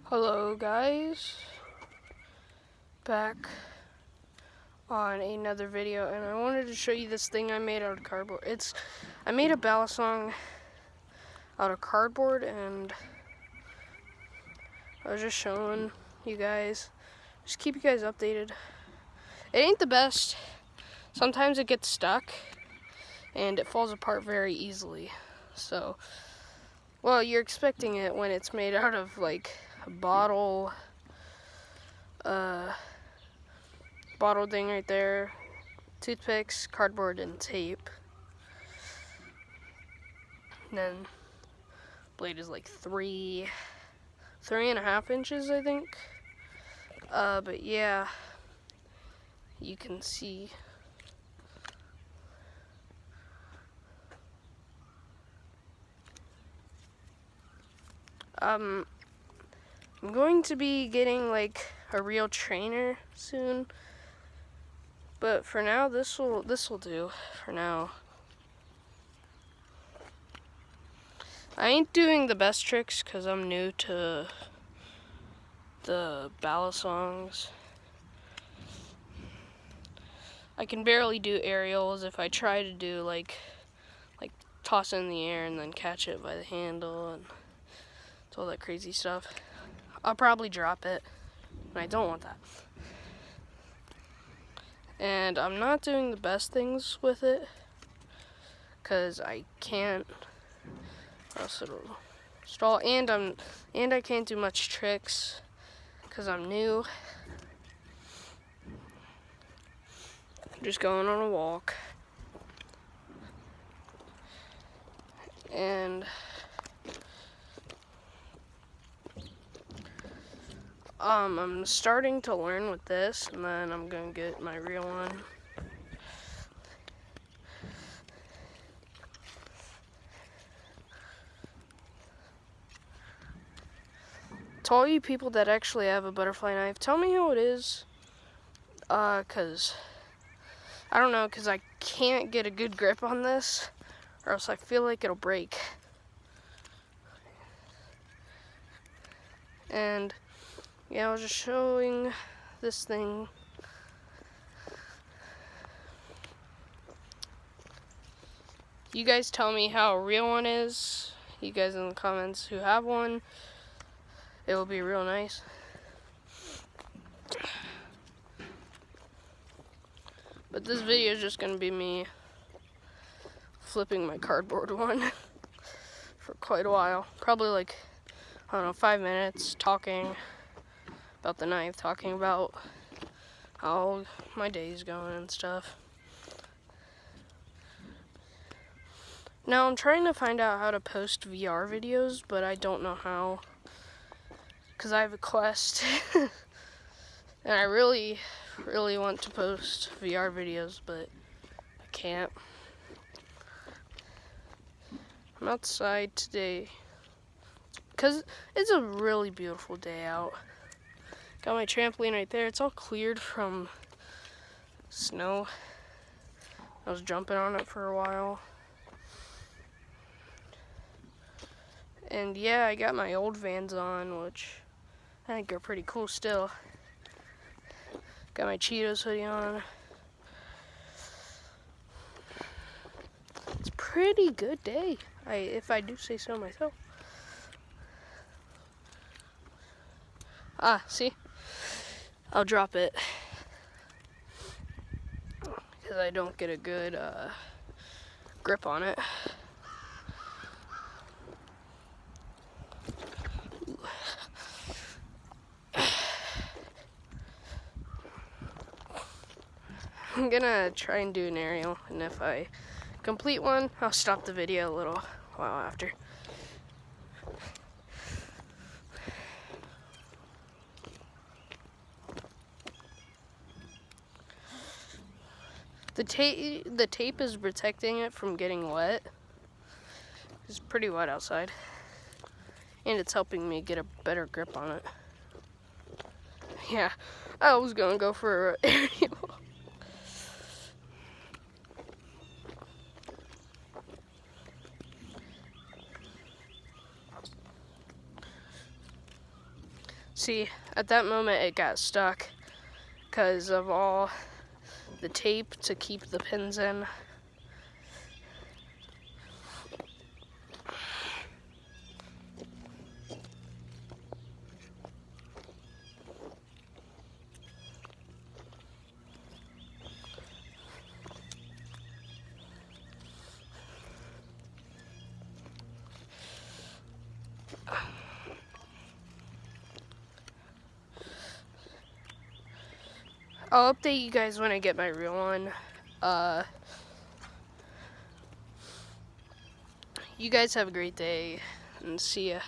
Hello guys, back on another video, and I wanted to show you this thing I made out of cardboard. I made a balisong out of cardboard, and I was just showing you guys, just keep you guys updated. It ain't the best. Sometimes it gets stuck and it falls apart very easily. So, well, you're expecting it when it's made out of like a bottle thing right there, toothpicks, cardboard, and tape. And then blade is like 3.5 inches, I think. But yeah, you can see. I'm going to be getting like a real trainer soon. But for now, this will do for now. I ain't doing the best tricks because I'm new to the balisongs. I can barely do aerials. If I try to do like toss it in the air and then catch it by the handle and all that crazy stuff, I'll probably drop it, and I don't want that. And I'm not doing the best things with it because I can't. Else it'll stall, and I can't do much tricks because I'm new. I'm just going on a walk, and I'm starting to learn with this, and then I'm gonna get my real one. To all you people that actually have a butterfly knife, tell me how it is, cause I don't know, cause I can't get a good grip on this, or else I feel like it'll break. And yeah, I was just showing this thing. You guys tell me how a real one is. You guys in the comments who have one. It will be real nice. But this video is just gonna be me flipping my cardboard one for quite a while. Probably like, I don't know, 5 minutes talking about the knife, talking about how my day's going and stuff. Now I'm trying to find out how to post VR videos, but I don't know how, because I have a Quest and I really want to post VR videos, but I can't. I'm outside today because it's a really beautiful day out. Got my trampoline right there. It's all cleared from snow. I was jumping on it for a while. And yeah, I got my old Vans on, which I think are pretty cool still. Got my Cheetos hoodie on. It's a pretty good day, if I do say so myself. See? I'll drop it because I don't get a good grip on it. I'm gonna try and do an aerial, and if I complete one, I'll stop the video a little while after. The tape is protecting it from getting wet. It's pretty wet outside, and it's helping me get a better grip on it. Yeah, I was gonna go for an aerial. See, at that moment it got stuck because of all the tape to keep the pins in. I'll update you guys when I get my real one. You guys have a great day, and see ya.